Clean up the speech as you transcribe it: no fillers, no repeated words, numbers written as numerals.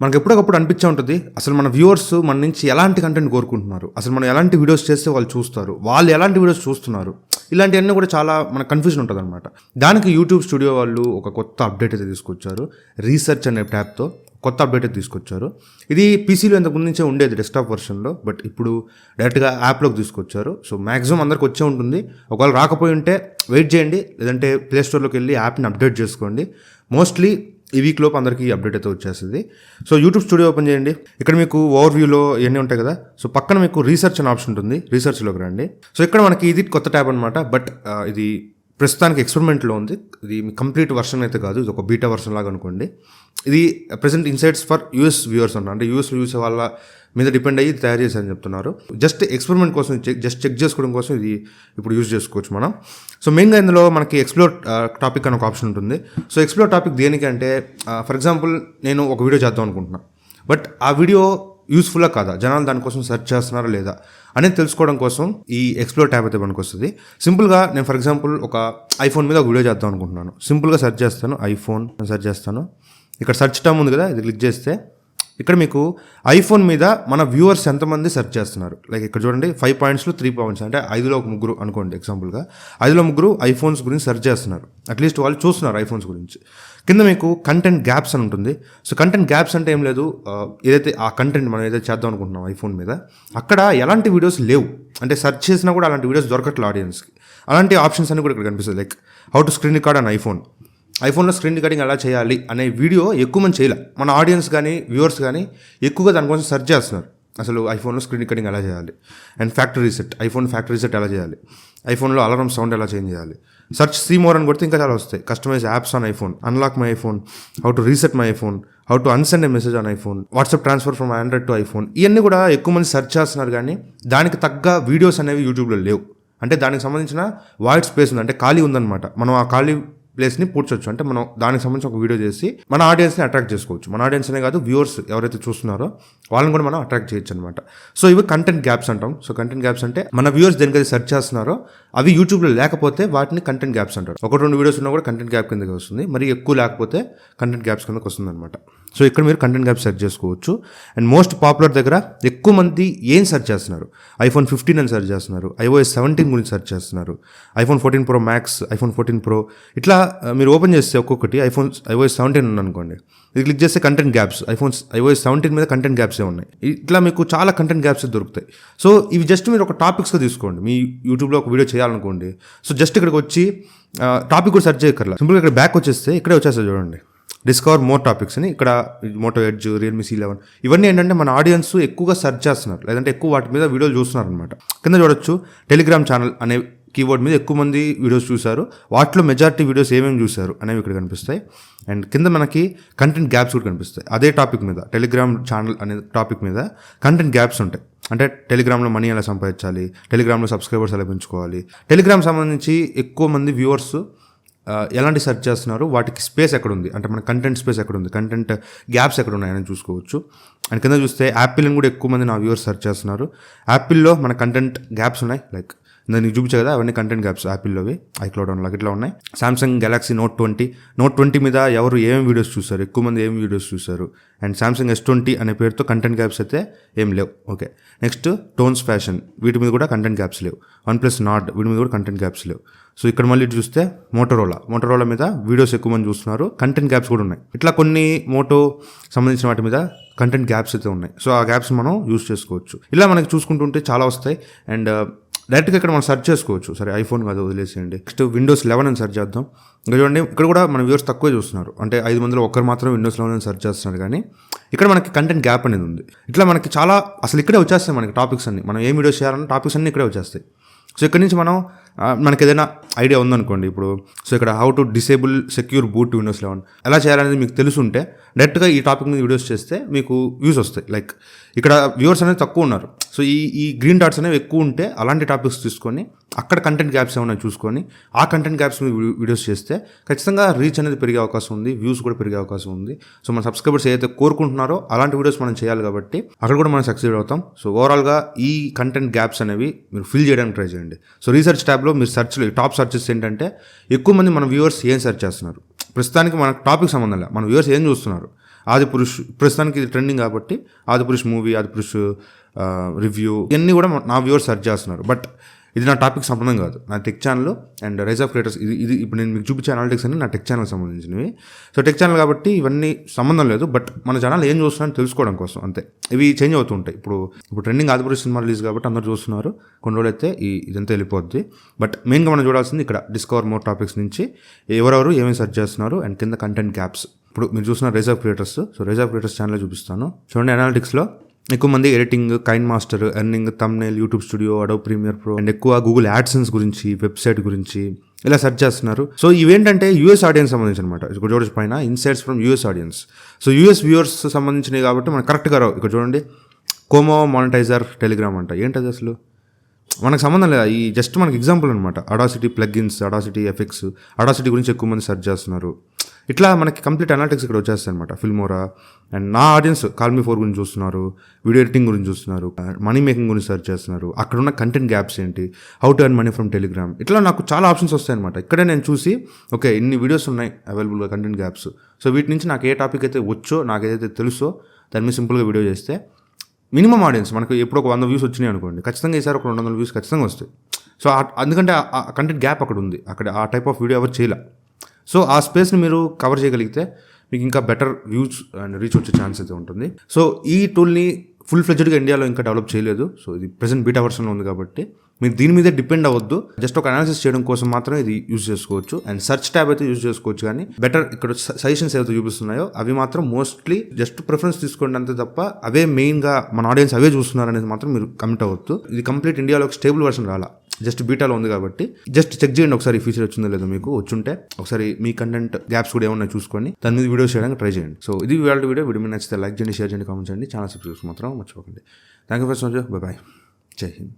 మనకు ఎప్పటికప్పుడు అనిపించే ఉంటుంది అసలు మన వ్యూవర్స్ మన నుంచి ఎలాంటి కంటెంట్ కోరుకుంటున్నారు, అసలు మనం ఎలాంటి వీడియోస్ చేస్తే వాళ్ళు చూస్తారు, వాళ్ళు ఎలాంటి వీడియోస్ చూస్తున్నారు, ఇలాంటివన్నీ కూడా చాలా మనకు కన్ఫ్యూజన్ ఉంటుంది అనమాట. దానికి యూట్యూబ్ స్టూడియో వాళ్ళు ఒక కొత్త అప్డేట్ అయితే తీసుకొచ్చారు. రీసెర్చ్ అనే ట్యాబ్తో కొత్త అప్డేట్ అయితే తీసుకొచ్చారు. ఇది పీసీలో ఇంతకు నుంచే ఉండేది డెస్క్టాప్ వర్షన్లో, బట్ ఇప్పుడు డైరెక్ట్గా యాప్లోకి తీసుకొచ్చారు. సో మ్యాక్సిమం అందరికి వచ్చే ఉంటుంది. ఒకవేళ రాకపోయి ఉంటే వెయిట్ చేయండి, లేదంటే ప్లేస్టోర్లోకి వెళ్ళి యాప్ని అప్డేట్ చేసుకోండి. మోస్ట్లీ ఈ వీక్ లోపు అందరికీ అప్డేట్ అయితే వచ్చేస్తుంది. సో యూట్యూబ్ స్టూడియో ఓపెన్ చేయండి. ఇక్కడ మీకు ఓవర్ వ్యూలో ఇవన్నీ ఉంటాయి కదా. సో పక్కన మీకు రీసెర్చ్ అనే ఆప్షన్ ఉంటుంది. రీసెర్చ్లోకి రండి. సో ఇక్కడ మనకి ఇది కొత్త ట్యాబ్ అనమాట. బట్ ఇది ప్రస్తుతానికి ఎక్స్పెరిమెంట్లో ఉంది. ఇది కంప్లీట్ వర్షన్ అయితే కాదు, ఇది ఒక బీటా వర్షన్ లాగా అనుకోండి. ఇది present insights for US viewers అంటారు. అంటే యూఎస్ వ్యూస్ వాళ్ళ మీద డిపెండ్ అయ్యి తయారు చేశారని చెప్తున్నారు. జస్ట్ ఎక్స్పెరిమెంట్ కోసం, చెక్ చేసుకోవడం కోసం ఇది ఇప్పుడు యూజ్ చేసుకోవచ్చు మనం. సో మెయిన్గా ఇందులో మనకి ఎక్స్ప్లోర్ టాపిక్ అని ఒక ఆప్షన్ ఉంటుంది. సో ఎక్స్ప్లోర్ టాపిక్ దేనికి అంటే, ఫర్ ఎగ్జాంపుల్ నేను ఒక వీడియో చేద్దాం అనుకుంటున్నా, బట్ ఆ వీడియో యూస్ఫుల్లా కాదా, జనాలు దానికోసం సెర్చ్ చేస్తున్నారా లేదా అనేది తెలుసుకోవడం కోసం ఈ ఎక్స్ప్లోర్ ట్యాబ్ అయితే మనకు వస్తుంది. సింపుల్గా నేను ఫర్ ఎగ్జాంపుల్ ఒక ఐఫోన్ మీద ఒక వీడియో చేద్దాం అనుకుంటున్నాను. సింపుల్గా సెర్చ్ చేస్తాను, ఐఫోన్ సెర్చ్ చేస్తాను. ఇక్కడ సెర్చ్ టర్మ్ ఉంది కదా, ఇది క్లిక్ చేస్తే ఇక్కడ మీకు ఐఫోన్ మీద మన వ్యూవర్స్ ఎంతమంది సెర్చ్ చేస్తున్నారు. లైక్ ఇక్కడ చూడండి 5 పాయింట్స్లో 3 పాయింట్స్, అంటే 5లో 1 అనుకోండి. ఎగ్జాంపుల్గా 5లో 1 ఐఫోన్స్ గురించి సెర్చ్ చేస్తున్నారు. అట్లీస్ట్ వాళ్ళు చూస్తున్నారు ఐఫోన్స్ గురించి. కింద మీకు కంటెంట్ గ్యాప్స్ అని ఉంటుంది. సో కంటెంట్ గ్యాప్స్ అంటే ఏం లేదు, ఏదైతే ఆ కంటెంట్ మనం ఏదైతే చేద్దాం అనుకుంటున్నాం ఐఫోన్ మీద, అక్కడ ఎలాంటి వీడియోస్ లేవు. అంటే సెర్చ్ చేసినా కూడా అలాంటి వీడియోస్ దొరకట్లేదు ఆడియన్స్కి. అలాంటి ఆప్షన్స్ అన్ని కూడా ఇక్కడ కనిపిస్తుంది. Like how to screen record on ఐఫోన్లో స్క్రీన్ రికార్డింగ్ ఎలా చేయాలి అనే వీడియో ఎక్కువ మంది చేయలే. మన ఆడియన్స్ కానీ వ్యూవర్స్ కానీ ఎక్కువగా దానికోసం సెర్చ్ చేస్తున్నారు. అసలు ఐఫోన్లో స్క్రీన్ రికార్డింగ్ ఎలా చేయాలి, and factory reset, iPhone factory reset ఎలా చేయాలి, ఐఫోన్లో అలారం సౌండ్ ఎలా చేంజ్ చేయాలి. సెర్చ్ సీ మోర్ అని కొడితే ఇంకా చాలా వస్తాయి. Customize apps on iPhone, unlock my iPhone, how to reset my iPhone, how to unsend a message on iPhone, WhatsApp transfer from Android to iPhone. ఇవన్నీ కూడా ఎక్కువ మంది సెర్చ్ చేస్తున్నారు, కానీ దానికి తగ్గ వీడియోస్ అనేవి యూట్యూబ్లో లేవు. అంటే దానికి సంబంధించిన వైడ్ స్పేస్ ఉంది, అంటే ఖాళీ ఉందన్నమాట. మనం ఆ ఖాళీ ప్లేస్ని పూడ్చొచ్చు. అంటే మనం దానికి సంబంధించి ఒక వీడియో చేసి మన ఆడియన్స్ని అట్రాక్ట్ చేసుకోవచ్చు. మన ఆడియన్స్ అనే కాదు, వ్యూవర్స్ ఎవరైతే చూస్తున్నారో వాళ్ళని కూడా మనం అట్రాక్ట్ చేయొచ్చు అనమాట. సో ఇవి కంటెంట్ గ్యాప్స్ అంటాం. సో కంటెంట్ గ్యాప్స్ అంటే మన వ్యూవర్స్ దేనికైతే సెర్చ్ చేస్తున్నారో అవి యూట్యూబ్లో లేకపోతే వాటిని కంటెంట్ గ్యాప్స్ అంటారు. 1-2 వీడియోస్ ఉన్నా కూడా కంటెంట్ గ్యాప్ కిందకి వస్తుంది. మరి ఎక్కువ లేకపోతే కంటెంట్ గ్యాప్స్ కిందకి వస్తుంది అనమాట. సో ఇక్కడ మీరు కంటెంట్ గ్యాప్ సెర్చ్ చేసుకోవచ్చు. అండ్ మోస్ట్ పాపులర్ దగ్గర ఎక్కువ మంది ఏం సెర్చ్ చేస్తున్నారు, ఐఫోన్ 15 అని సెర్చ్ చేస్తున్నారు, iOS 17 గురించి సెర్చ్ చేస్తున్నారు, iPhone 14 Pro Max, iPhone 14 Pro. ఇట్లా మీరు ఓపెన్ చేస్తే ఒక్కొక్కటి iOS 17 ఉందనుకోండి, ఇది క్లిక్ చేస్తే కంటెంట్ గ్యాప్స్, iOS 17 మీద కంటెంట్ గ్యాప్సే ఉన్నాయి. ఇట్లా మీకు చాలా కంటెంట్ గ్యాప్స్ దొరుకుతాయి. సో ఇవి జస్ట్ మీరు ఒక టాపిక్స్గా తీసుకోండి. మీ యూట్యూబ్లో ఒక వీడియో చేయాలనుకోండి, సో జస్ట్ ఇక్కడికి వచ్చి టాపిక్ కూడా సెర్చ్ చేయక్కర్లా. సింపుల్గా ఇక్కడ బ్యాక్ వచ్చేస్తే ఇక్కడే వచ్చేస్తుంది చూడండి, డిస్కవర్ మోర్ టాపిక్స్ అని. ఇక్కడ మోటో ఎడ్జ్, రియల్మీ C11 ఇవన్నీ ఏంటంటే మన ఆడియన్స్ ఎక్కువగా సెర్చ్ చేస్తున్నారు, లేదంటే ఎక్కువ వాటి మీద వీడియోలు చూస్తున్నారు అనమాట. కింద చూడొచ్చు టెలిగ్రామ్ ఛానల్ అనే కీవర్డ్ మీద ఎక్కువ మంది వీడియోస్ చూశారు, వాటిలో మెజారిటీ వీడియోస్ ఏమేమి చూశారు అనేవి ఇక్కడ కనిపిస్తాయి. అండ్ కింద మనకి కంటెంట్ గ్యాప్స్ కూడా కనిపిస్తాయి. అదే టాపిక్ మీద, టెలిగ్రామ్ ఛానల్ అనే టాపిక్ మీద కంటెంట్ గ్యాప్స్ ఉంటాయి. అంటే టెలిగ్రామ్లో మనీ ఎలా సంపాదించాలి, టెలిగ్రామ్లో సబ్స్క్రైబర్స్ ఎలా పెంచుకోవాలి, టెలిగ్రామ్ సంబంధించి ఎక్కువ మంది వ్యూవర్స్ ఎలాంటి సెర్చ్ చేస్తున్నారు, వాటికి స్పేస్ ఎక్కడ ఉంది, అంటే మన కంటెంట్ స్పేస్ ఎక్కడ ఉంది, కంటెంట్ గ్యాప్స్ ఎక్కడ ఉన్నాయని చూసుకోవచ్చు. అండ్ కింద చూస్తే యాపిల్ని కూడా ఎక్కువ మంది నా వ్యూవర్స్ సెర్చ్ చేస్తున్నారు. యాపిల్లో మన కంటెంట్ గ్యాప్స్ ఉన్నాయి. లైక్ నేను చూపించా కదా, అవన్నీ కంటెంట్ గ్యాప్స్ యాపిల్లోవి, ఐక్లౌడ్ అన్లాక్ ఇట్లా ఉన్నాయి. సామ్సంగ్ గెలాక్సీ నోట్ 20 మీద ఎవరు ఏమేమి వీడియోస్ చూస్తారు, ఎక్కువ మంది ఏమి వీడియోస్ చూస్తారు. అండ్ సామ్సంగ్ S20 అనే పేరుతో కంటెంట్ గ్యాప్స్ అయితే ఏం లేవు. ఓకే, నెక్స్ట్ టోన్స్ ఫ్యాషన్, వీటి మీద కూడా కంటెంట్ గ్యాప్స్ లేవు. OnePlus Nord, వీటి మీద కూడా కంటెంట్ గ్యాప్స్ లేవు. సో ఇక్కడ మళ్ళీ చూస్తే మోటరోలా మీద వీడియోస్ ఎక్కువ మంది చూస్తున్నారు, కంటెంట్ గ్యాప్స్ కూడా ఉన్నాయి. ఇట్లా కొన్ని మోటో సంబంధించిన వాటి మీద కంటెంట్ గ్యాప్స్ అయితే ఉన్నాయి. సో ఆ గ్యాప్స్ మనం యూస్ చేసుకోవచ్చు. ఇలా మనకి చూసుకుంటుంటే చాలా వస్తాయి. అండ్ డైరెక్ట్గా ఇక్కడ మనం సెర్చ్ చేసుకోవచ్చు. సరే ఐఫోన్ కాదు, వదిలేసేయండి. నెక్స్ట్ Windows 11 అని సెర్చ్ చేద్దాం. ఇంకా చూడండి, ఇక్కడ కూడా మన వ్యూవర్స్ తక్కువే చూస్తున్నారు. అంటే 5 మందిలో ఒకరు మాత్రం Windows 11 అని సెర్చ్ చేస్తున్నారు, కానీ ఇక్కడ మనకి కంటెంట్ గ్యాప్ అనేది ఉంది. ఇట్లా మనకి చాలా అసలు ఇక్కడే వచ్చేస్తాయి మనకి టాపిక్స్ అన్ని. మనం ఏం వీడియోస్ చేయాలన్న టాపిక్స్ అన్ని ఇక్కడే వచ్చేస్తాయి. సో ఇక్కడ నుంచి మనకి ఏదైనా ఐడియా ఉందనుకోండి ఇప్పుడు, సో ఇక్కడ how to disable secure boot Windows 11 ఎలా చేయాలనేది మీకు తెలుసుంటే డైరెక్ట్గా ఈ టాపిక్ మీద వీడియోస్ చేస్తే మీకు వ్యూస్ వస్తాయి. లైక్ ఇక్కడ వ్యూవర్స్ అనేది తక్కువ ఉన్నారు. సో ఈ గ్రీన్ డాట్స్ అనేవి ఎక్కువ ఉంటే అలాంటి టాపిక్స్ తీసుకొని అక్కడ కంటెంట్ గ్యాప్స్ ఏమైనా చూసుకొని ఆ కంటెంట్ గ్యాప్స్ మీద వీడియోస్ చేస్తే ఖచ్చితంగా రీచ్ అనేది పెరిగే అవకాశం ఉంది, వ్యూస్ కూడా పెరిగే అవకాశం ఉంది. సో మన సబ్స్క్రైబర్స్ ఏదైతే కోరుకుంటున్నారో అలాంటి వీడియోస్ మనం చేయాలి కాబట్టి అక్కడ కూడా మనం సక్సెస్ అవుతాం. సో ఓవరాల్గా ఈ కంటెంట్ గ్యాప్స్ అనేవి మీరు ఫిల్ చేయడానికి ట్రై చేయండి. సో రీసెర్చ్ ట్యాబ్లో మీరు సెర్చ్లో టాప్ సెర్చెస్ ఏంటంటే ఎక్కువ మంది మన వ్యూవర్స్ ఏం సెర్చ్ చేస్తున్నారు, ప్రస్తుతానికి మనకు టాపిక్ సంబంధం లేదు, మన వ్యూవర్స్ ఏం చూస్తున్నారు ఆదిపురుష్ ప్రస్తుతానికి ఇది ట్రెండింగ్ కాబట్టి ఆదిపురుష్ మూవీ, ఆదిపురుష్ రివ్యూ ఇవన్నీ కూడా నా వ్యూవర్స్ సెర్చ్ చేస్తున్నారు. బట్ ఇది నా టాపిక్ సంబంధం కాదు. నా tech channel and rise of creators ఇది ఇప్పుడు నేను మీకు చూపించే అనాలిటిక్స్ అన్ని నా టెక్ ఛానల్ సంబంధించినవి. సో టెక్ ఛానల్ కాబట్టి ఇవన్నీ సంబంధం లేదు. బట్ మన ఛానల్ ఏం చూస్తున్నారని తెలుసుకోవడం కోసం అంతే. ఇవి చేంజ్ అవుతూ ఉంటాయి. ఇప్పుడు ట్రెండింగ్ ఆదిపురుష్ సినిమా రిలీజ్ కాబట్టి అందరూ చూస్తున్నారు. కొన్ని రోజులు అయితే ఇదంతా వెళ్ళిపోద్ది. బట్ మెయిన్గా మనం చూడాల్సింది ఇక్కడ డిస్కవర్ మోర్ టాపిక్స్ నుంచి ఎవరెవరు ఏమేమి సెర్చ్ చేస్తున్నారు అండ్ కింద కంటెంట్ గ్యాప్స్. ఇప్పుడు మీరు చూస్తున్న rise of creators. So rise of creators channel చూపిస్తాను చూడండి. అనాలిటిక్స్లో ఎక్కువ మంది editing, KineMaster, earning, thumbnail, YouTube studio, Adobe Premiere Pro and ఎక్కువ గూగుల్ యాడ్సెన్స్ గురించి, వెబ్సైట్ గురించి ఇలా సెర్చ్ చేస్తున్నారు. సో ఇవేంటంటే యూఎస్ ఆడియన్స్ సంబంధించి అనమాట. ఇక్కడ చూడొచ్చు పైన insights from US audience. So US viewers సంబంధించినవి కాబట్టి మనకు కరెక్ట్గా రావు. ఇక్కడ చూడండి కోమో మానిటైజర్ టెలిగ్రామ్ అంట. ఏంటది అసలు మనకు సంబంధం లేదు. ఈ జస్ట్ మనకి ఎగ్జాంపుల్ అనమాట. Audacity plugins, audacity effects, audacity గురించి ఎక్కువ మంది సెర్చ్ చేస్తున్నారు. ఇట్లా మనకి కంప్లీట్ అనాలిటిక్స్ ఇక్కడ వచ్చేస్తాయి అనమాట. ఫిల్మోరా అండ్ నా ఆడియన్స్ Callme4 గురించి చూస్తున్నారు, వీడియో ఎడిటింగ్ గురించి చూస్తున్నారు, మనీ మేకింగ్ గురించి సెర్చ్ చేస్తున్నారు, అక్కడ ఉన్న కంటెంట్ గ్యాప్స్ ఏంటి, how to earn money from Telegram, ఇట్లా నాకు చాలా ఆప్షన్స్ వస్తాయన్నమాట. ఇక్కడే నేను చూసి ఓకే ఇన్ని వీడియోస్ ఉన్నాయి అవైలబుల్గా కంటెంట్ గ్యాప్స్. సో వీటి నుంచి నాకు ఏ టాపిక్ అయితే వచ్చో, నాకు ఏదైతే తెలుసో దాని మీద సింపుల్గా వీడియో చేస్తే మినిమం ఆడియన్స్ మనకు ఎప్పుడు ఒక 100 వ్యూస్ వచ్చినాయి అనుకోండి, ఖచ్చితంగా ఈసారి ఒక 200 వ్యూస్ ఖచ్చితంగా వస్తాయి. సో ఎందుకంటే ఆ కంటెంట్ గ్యాప్ అక్కడ ఉంది. అక్కడ ఆ టైప్ ఆఫ్ వీడియో ఎవరు చేయలే. సో ఆ స్పేస్ని మీరు కవర్ చేయగలిగితే మీకు ఇంకా బెటర్ వ్యూస్ అండ్ రీచ్ వచ్చే ఛాన్స్ అయితే ఉంటుంది. సో ఈ టూల్ని ఫుల్ ఫ్లెడ్జ్డ్గా ఇండియాలో ఇంకా డెవలప్ చేయలేదు. సో ఇది ప్రెసెంట్ బీటా వర్షన్లో ఉంది కాబట్టి మీరు దీని మీదే డిపెండ్ అవ్వద్దు. జస్ట్ ఒక అనాలిసిస్ చేయడం కోసం మాత్రమే ఇది యూజ్ చేసుకోవచ్చు. అండ్ సెర్చ్ ట్యాబ్ అయితే యూజ్ చేసుకోవచ్చు. కానీ బెటర్ ఇక్కడ సజెషన్స్ ఏవైతే చూపిస్తున్నాయో అవి మాత్రం మోస్ట్లీ జస్ట్ ప్రిఫరెన్స్ తీసుకోండి అంతే తప్ప అవే మెయిన్గా మన ఆడియన్స్ అవే చూస్తున్నారు అనేది మాత్రం మీరు కమిట్ అవ్వద్దు. ఇది కంప్లీట్ ఇండియాలో ఒక స్టేబుల్ వర్షన్ రాలా, జస్ట్ బీటాలో ఉంది కాబట్టి జస్ట్ చెక్ చేయండి ఒకసారి ఫీచర్ వచ్చిందో లేదో. మీకు వచ్చుంటే ఒకసారి మీ కంటెంట్ గ్యాప్స్ కూడా ఏమన్నా చూసుకొని దాని మీద వీడియోస్ చేయడానికి ట్రై చేయండి. సో ఇది వీడియో మీద నచ్చితే లైక్ చేయండి, షేర్ చేయండి, కామెంట్ చేయండి, ఛానల్ సబ్స్క్రైబ్ మాత్రం మర్చిపోకండి. Thank you for watching. By by. జై హింద్.